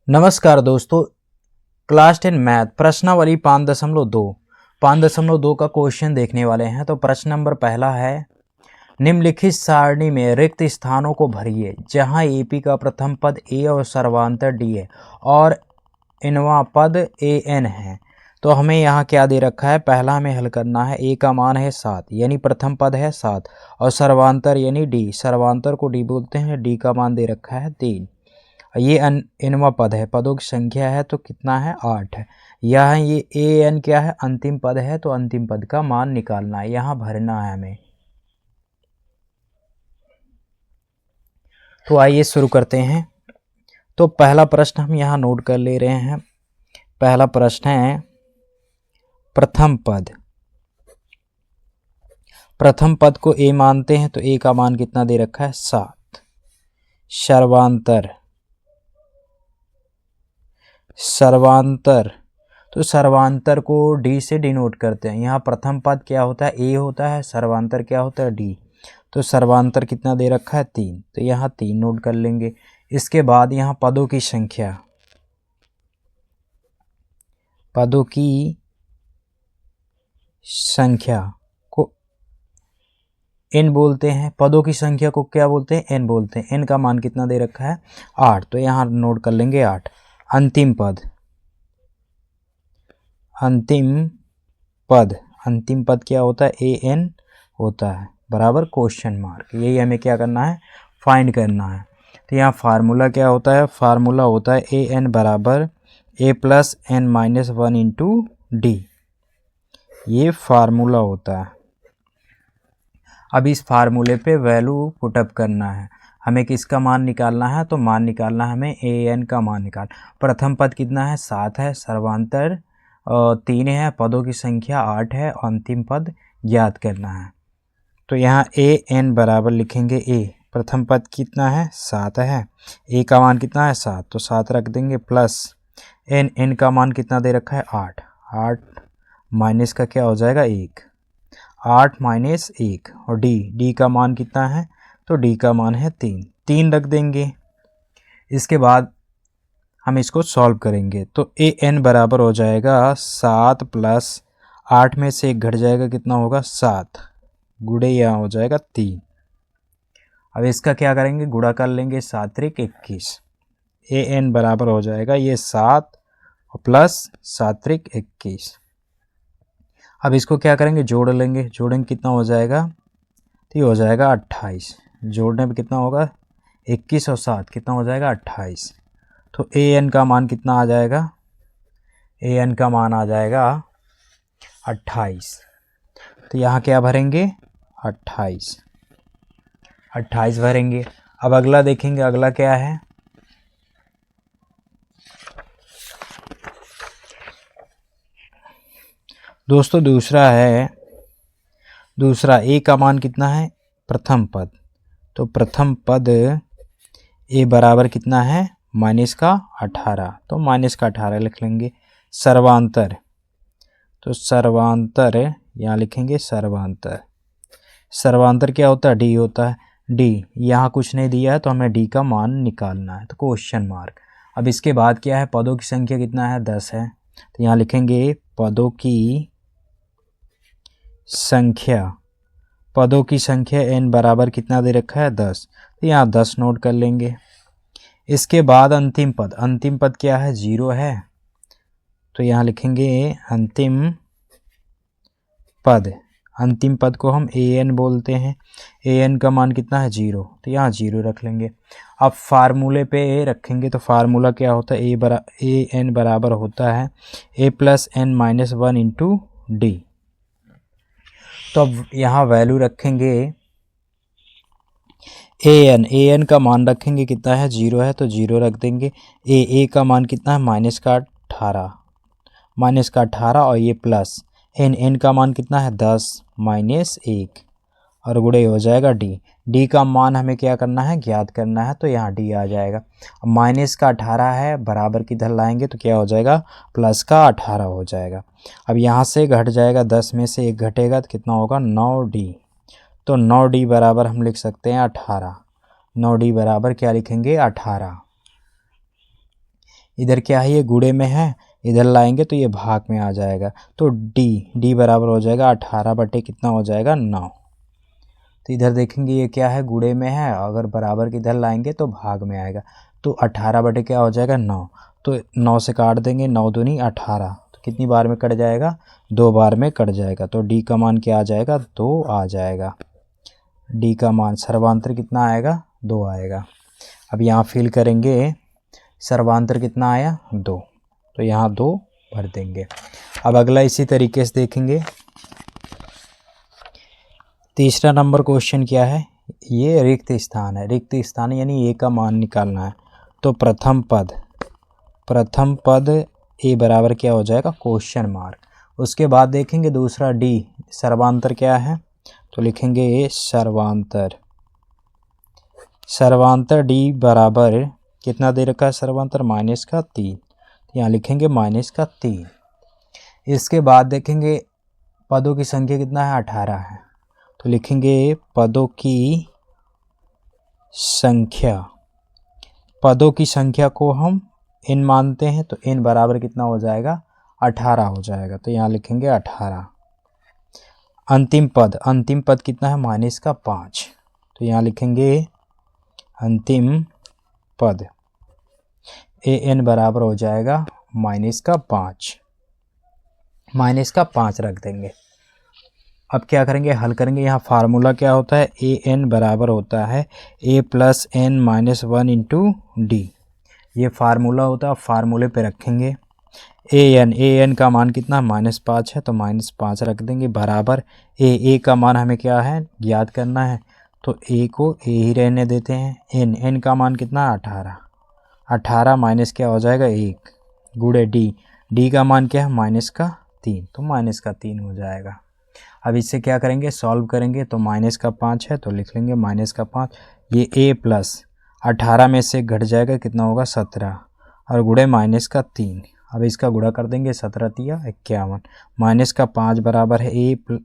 नमस्कार दोस्तों, class 10 math प्रश्नावली 5.2 का क्वेश्चन देखने वाले हैं। तो प्रश्न नंबर पहला है, निम्नलिखित सारणी में रिक्त स्थानों को भरिए जहां एपी का प्रथम पद ए और सर्वांतर डी है और इनवा पद ए एन है। तो हमें यहाँ क्या दे रखा है, पहला हमें हल करना है। ए का मान है 7 यानी प्रथम पद है 7 और सर्वांतर यानी डी, सर्वांतर को डी बोलते हैं, डी का मान दे रखा है 3। ये इनवा पद है, पदों की संख्या है तो कितना है 8 है। यहाँ ये ए एन क्या है, अंतिम पद है, तो अंतिम पद का मान निकालना है, यहाँ भरना है हमें। तो आइए शुरू करते हैं। तो पहला प्रश्न हम यहाँ नोट कर ले रहे हैं। पहला प्रश्न है प्रथम पद। प्रथम पद को ए मानते हैं तो ए का मान कितना दे रखा है 7। सर्वांतर, सर्वांतर तो सर्वांतर को डी से डिनोट करते हैं। यहाँ प्रथम पद क्या होता है, ए होता है, सर्वांतर क्या होता है, डी। तो सर्वांतर कितना दे रखा है 3, तो यहाँ 3 नोट कर लेंगे। इसके बाद यहाँ पदों की संख्या, पदों की संख्या को एन बोलते हैं, पदों की संख्या को क्या बोलते हैं, एन बोलते हैं। एन का मान कितना दे रखा है 8, तो यहाँ नोट कर लेंगे 8। अंतिम पद, अंतिम पद, अंतिम पद क्या होता है, ए एन होता है, बराबर क्वेश्चन मार्क। यही हमें क्या करना है, फाइंड करना है। तो यहाँ फार्मूला क्या होता है, फार्मूला होता है ए एन बराबर a plus n minus 1 into d, ये फार्मूला होता है। अब इस फार्मूले पे वैल्यू पुटअप करना है। हमें किसका मान निकालना है, तो मान निकालना है हमें ए एन का मान निकाल। प्रथम पद कितना है 7 है, सर्वांतर 3 है, पदों की संख्या 8 है, अंतिम पद ज्ञात करना है। तो यहाँ ए एन बराबर लिखेंगे ए, प्रथम पद कितना है 7 है, ए का मान कितना है 7, तो 7 रख देंगे, प्लस एन, एन का मान कितना दे रखा है 8, 8 माइनस का क्या हो जाएगा 1, 8 माइनस 1, और डी, डी का मान कितना है, तो डी का मान है 3, 3 रख देंगे। इसके बाद हम इसको सॉल्व करेंगे तो ए एन बराबर हो जाएगा 7 प्लस 8 में से 1 घट जाएगा, कितना होगा 7, गुणे यहाँ हो जाएगा 3। अब इसका क्या करेंगे, गुणा कर लेंगे, 7 त्रिक 21। ए एन बराबर हो जाएगा ये 7 प्लस 7 त्रिक 21। अब इसको क्या करेंगे, जोड़ लेंगे, जोड़ेंगे कितना हो जाएगा, तो ये हो जाएगा 28। जोड़ने पे कितना होगा 21 और 7 कितना हो जाएगा 28। तो ए एन का मान कितना आ जाएगा, ए एन का मान आ जाएगा 28। तो यहाँ क्या भरेंगे 28, 28 भरेंगे। अब अगला देखेंगे, अगला क्या है, दोस्तों दूसरा है, दूसरा ए का मान कितना है प्रथम पद, तो प्रथम पद ए बराबर कितना है माइनस का 18, तो माइनस का 18 लिख लेंगे। सर्वांतर, तो सर्वांतर यहाँ लिखेंगे सर्वांतर, सर्वांतर क्या होता है डी होता है, डी यहाँ कुछ नहीं दिया है तो हमें डी का मान निकालना है, तो क्वेश्चन मार्क। अब इसके बाद क्या है, पदों की संख्या कितना है 10 है, तो यहाँ लिखेंगे पदों की संख्या, पदों की संख्या n बराबर कितना दे रखा है 10, तो यहाँ 10 नोट कर लेंगे। इसके बाद अंतिम पद, अंतिम पद क्या है 0 है, तो यहाँ लिखेंगे अंतिम पद, अंतिम पद को हम ए एन बोलते हैं, ए एन का मान कितना है 0, तो यहाँ 0 रख लेंगे। अब फार्मूले पे ए रखेंगे, तो फार्मूला क्या होता है, ए एन बराबर होता है a plus n minus 1 into d. तो अब यहाँ वैल्यू रखेंगे ए एन का मान रखेंगे कितना है 0 है, तो 0 रख देंगे। ए का मान कितना है माइनस का 18, माइनस का 18, और ये प्लस एन का मान कितना है 10 माइनस 1, और गुणे हो जाएगा डी, डी का मान हमें क्या करना है ज्ञात करना है, तो यहाँ डी आ जाएगा। अब माइनस का 18 है, बराबर की इधर लाएंगे तो क्या हो जाएगा प्लस का 18 हो जाएगा। अब यहाँ से घट जाएगा, 10 में से 1 घटेगा तो कितना होगा 9D, तो 9D बराबर हम लिख सकते हैं 18, 9D बराबर क्या लिखेंगे 18। इधर क्या है, ये गुणे में है, इधर लाएंगे तो ये भाग में आ जाएगा। तो डी बराबर हो जाएगा 18 बटे कितना हो जाएगा 9। तो इधर देखेंगे ये क्या है, गुणे में है, अगर बराबर किधर लाएंगे तो भाग में आएगा। तो 18 बटे क्या हो जाएगा 9। तो 9 से काट देंगे, 9 दूनी 18, तो कितनी बार में कट जाएगा, 2 बार में कट जाएगा। तो डी का मान क्या आ जाएगा, 2 आ जाएगा। डी का मान सर्वांतर कितना आएगा, 2 आएगा। अब यहाँ फिल करेंगे, सर्वांतर कितना आया, 2, तो यहाँ 2 भर देंगे। अब अगला इसी तरीके से देखेंगे। तीसरा नंबर क्वेश्चन क्या है, ये रिक्त स्थान है। रिक्त स्थान यानी ए का मान निकालना है। तो प्रथम पद ए बराबर क्या हो जाएगा, क्वेश्चन मार्क। उसके बाद देखेंगे दूसरा डी, सर्वांतर क्या है, तो लिखेंगे ए सर्वांतर डी बराबर कितना दे रखा है सर्वांतर, -3। यहाँ लिखेंगे -3। इसके बाद देखेंगे पदों की संख्या कितना है, 18 है। तो लिखेंगे पदों की संख्या को हम n मानते हैं, तो n बराबर कितना हो जाएगा, 18 हो जाएगा। तो यहाँ लिखेंगे 18। अंतिम पद कितना है, -5। तो यहाँ लिखेंगे अंतिम पद an बराबर हो जाएगा -5 रख देंगे। अब क्या करेंगे, हल करेंगे। यहाँ फार्मूला क्या होता है, an बराबर होता है a + n-1 × d। ये फार्मूला होता है, फार्मूले पे रखेंगे। an का मान कितना, -5 है, तो -5 रख देंगे, बराबर a का मान हमें क्या है, याद करना है, तो a को a ही रहने देते हैं। n का मान कितना, 18 माइनस क्या हो जाएगा 1 गुणे d का मान क्या है, -3, तो -3 हो जाएगा। अब इससे क्या करेंगे, सॉल्व करेंगे। तो -5 है, तो लिख लेंगे -5। ये a + 18 में से घट जाएगा, कितना होगा 17, और गुणे -3। अब इसका गुणा कर देंगे, 17 × 51, -5 बराबर है a +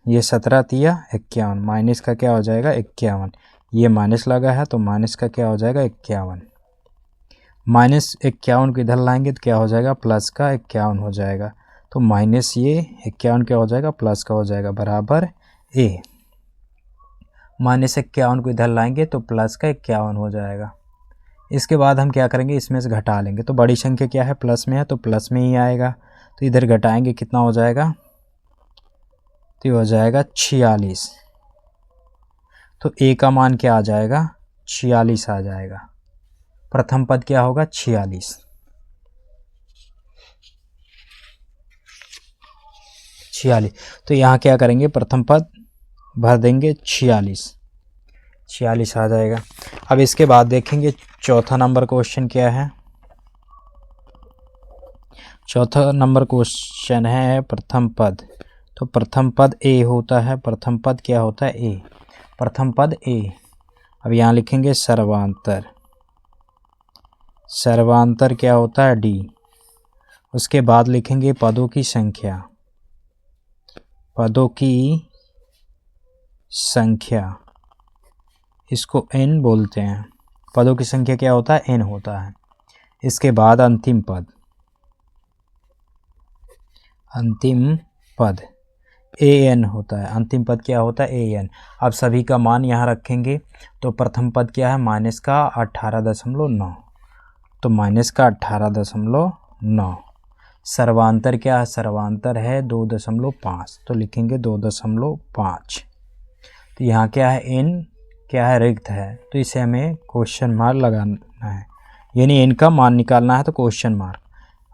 ये 17 × 51, माइनस का क्या हो जाएगा 51, ये माइनस लगा है तो माइनस का क्या हो जाएगा 51। -51 को इधर लाएंगे तो क्या हो जाएगा, प्लस का 51 हो जाएगा। तो माइनस ये 51 क्या हो जाएगा, प्लस का हो जाएगा, बराबर a। -51 को इधर लाएंगे तो प्लस का 51 हो जाएगा। इसके बाद हम क्या करेंगे, इसमें से घटा लेंगे। तो बड़ी संख्या क्या है, प्लस में है, तो प्लस में ही आएगा। तो इधर घटाएंगे, कितना हो जाएगा, तो ये हो जाएगा 46। तो a का मान क्या आ जाएगा, 46 आ जाएगा। प्रथम पद क्या होगा, 46। तो यहाँ क्या करेंगे, प्रथम पद भर देंगे 46 आ जाएगा। अब इसके बाद देखेंगे चौथा नंबर क्वेश्चन क्या है। चौथा नंबर क्वेश्चन है प्रथम पद। तो प्रथम पद a होता है, प्रथम पद क्या होता है, a, प्रथम पद a। अब यहाँ लिखेंगे सर्वांतर क्या होता है, d। उसके बाद लिखेंगे पदों की संख्या, इसको n बोलते हैं। पदों की संख्या क्या होता है, n होता है। इसके बाद अंतिम पद an होता है। अंतिम पद क्या होता है, an। अब सभी का मान यहाँ रखेंगे। तो प्रथम पद क्या है, -18.9, तो -18.9। सर्वांतर क्या है, सर्वांतर है 2.5, तो लिखेंगे 2.5। तो यहाँ क्या है, n क्या है, रिक्त है, तो इसे हमें क्वेश्चन मार्क लगाना है, यानी n का मान निकालना है, तो क्वेश्चन मार्क।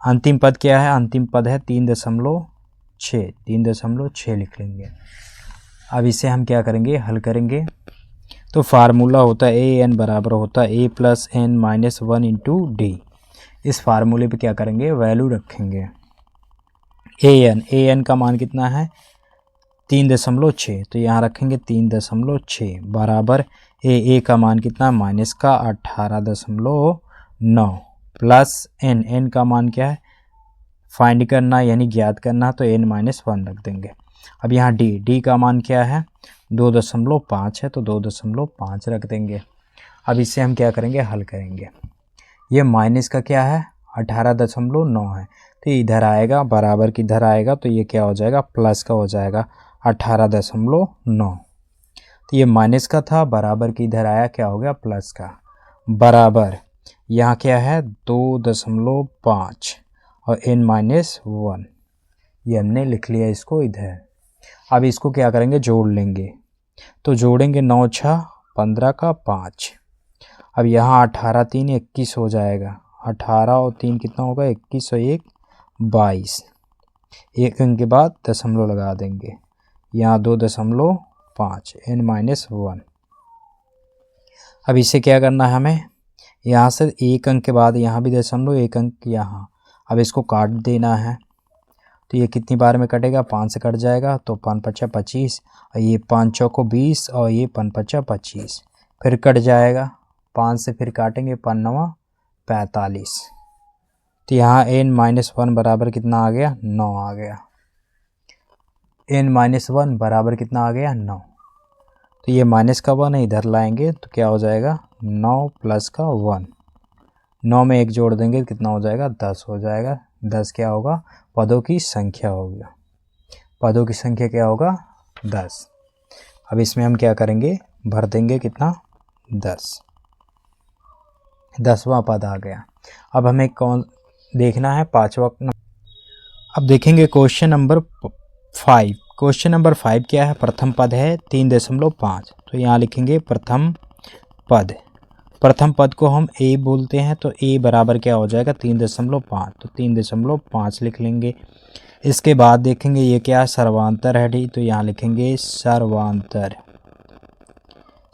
अंतिम पद क्या है, अंतिम पद है 3.6 लिख लेंगे। अब इसे हम क्या करेंगे, हल करेंगे। तो फार्मूला होता है an बराबर होता है a + n-1 × d। इस फार्मूले पे क्या करेंगे, वैल्यू रखेंगे। an का मान कितना है, 3.6, तो यहाँ रखेंगे 3.6 बराबर a का मान कितना, -18.9 प्लस n का मान क्या है, फाइंड करना यानी ज्ञात करना, तो n-1 रख देंगे। अब यहाँ d का मान क्या है, 2.5 है, तो 2.5 रख देंगे। अब इससे हम क्या करेंगे, हल करेंगे। ये माइनस का क्या है 18.9 है, तो ये इधर आएगा बराबर की इधर आएगा, तो ये क्या हो जाएगा प्लस का हो जाएगा 18.9। तो ये माइनस का था, बराबर की इधर आया क्या हो गया प्लस का, बराबर यहाँ क्या है 2.5 और n-1, ये हमने लिख लिया इसको इधर। अब इसको क्या करेंगे जोड़ लेंगे, तो जोड़ेंगे 9 6 15 का 5। अब यहाँ 18 3 21 हो जाएगा, 18 और 3 कितना होगा 21 और 1 22, एक अंक के बाद दशमलव लगा देंगे, यहाँ 2.5 n-1। अब इसे क्या करना है हमें, यहाँ से एक अंक के बाद यहाँ भी दशमलव, एक अंक यहाँ, अब इसको काट देना है। तो ये कितनी बार में कटेगा 5 से कट जाएगा, तो 5 5 25 और ये 5 चौको 20 और ये 5 5 25, फिर कट जाएगा 5 से, फिर काटेंगे 5 9 45। तो यहाँ n-1 बराबर कितना आ गया 9 आ गया, n-1 बराबर कितना आ गया 9। तो ये माइनस का 1 इधर लाएंगे तो क्या हो जाएगा 9 प्लस का 1, 9 में 1 जोड़ देंगे कितना हो जाएगा 10 हो जाएगा। 10 क्या होगा पदों की संख्या होगा, पदों की संख्या क्या होगा 10। अब इसमें हम क्या करेंगे भर देंगे कितना 10वां पद आ गया। अब हमें कौन देखना है 5वां। अब देखेंगे क्वेश्चन नंबर 5। क्वेश्चन नंबर 5 क्या है, प्रथम पद है 3.5, तो यहाँ लिखेंगे प्रथम पद। प्रथम पद को हम a बोलते हैं, तो a बराबर क्या हो जाएगा 3.5, तो 3.5 लिख लेंगे। इसके बाद देखेंगे ये क्या सर्वांतर है d, तो यहाँ लिखेंगे सर्वांतर।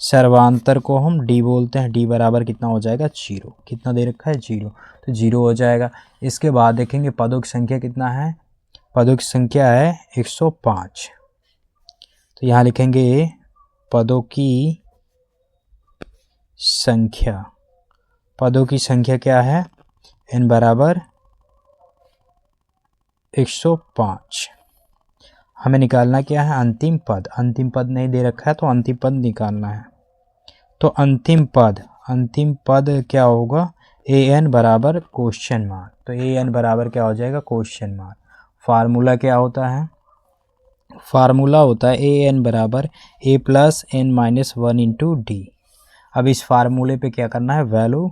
सर्वांतर को हम d बोलते हैं, d बराबर कितना हो जाएगा 0, कितना दे रखा है 0, तो 0 हो जाएगा। इसके बाद देखेंगे पदों की संख्या कितना है, पदों की संख्या है 105, तो यहाँ लिखेंगे पदों की संख्या। पदों की संख्या क्या है n बराबर 105। हमें निकालना क्या है अंतिम पद, अंतिम पद नहीं दे रखा है तो अंतिम पद निकालना है। तो अंतिम पद क्या होगा an बराबर क्वेश्चन मार्क, तो an बराबर क्या हो जाएगा क्वेश्चन मार्क। फार्मूला क्या होता है, फार्मूला होता है an बराबर a plus n-1 into D. अब इस फार्मूले पे क्या करना है वैल्यू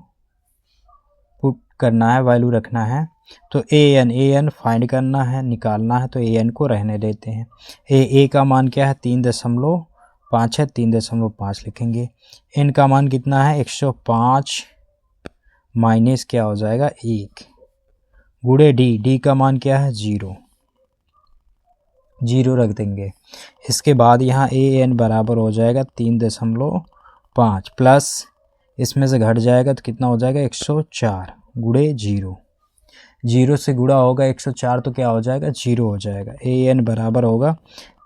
पुट करना है, वैल्यू रखना है। तो an फाइंड करना है, निकालना है, तो an को रहने देते हैं। a का मान क्या है 3.5 है, 3.5 लिखेंगे। n का मान कितना है 105 माइनस क्या हो जाएगा 1 गुणे d का मान क्या है 0 रख देंगे। इसके बाद यहाँ an बराबर हो जाएगा 3.5 प्लस इसमें से घट जाएगा तो कितना हो जाएगा 104 गुणे 0 से गुणा होगा 104 तो क्या हो जाएगा 0 हो जाएगा। an बराबर होगा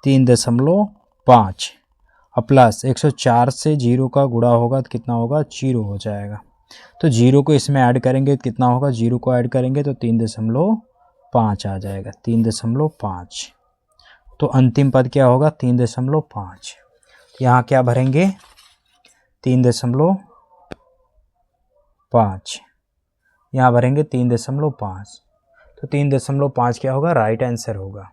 3.5 और प्लस 104 से 0 का गुणा होगा तो कितना होगा 0 हो जाएगा। तो 0 को इसमें ऐड करेंगे तो कितना होगा, 0 को ऐड करेंगे तो 3.5 आ जाएगा, 3.5। तो अंतिम पद क्या होगा 3.5। यहाँ क्या भरेंगे 3.5, यहाँ भरेंगे 3.5, तो 3.5 क्या होगा राइट आंसर होगा।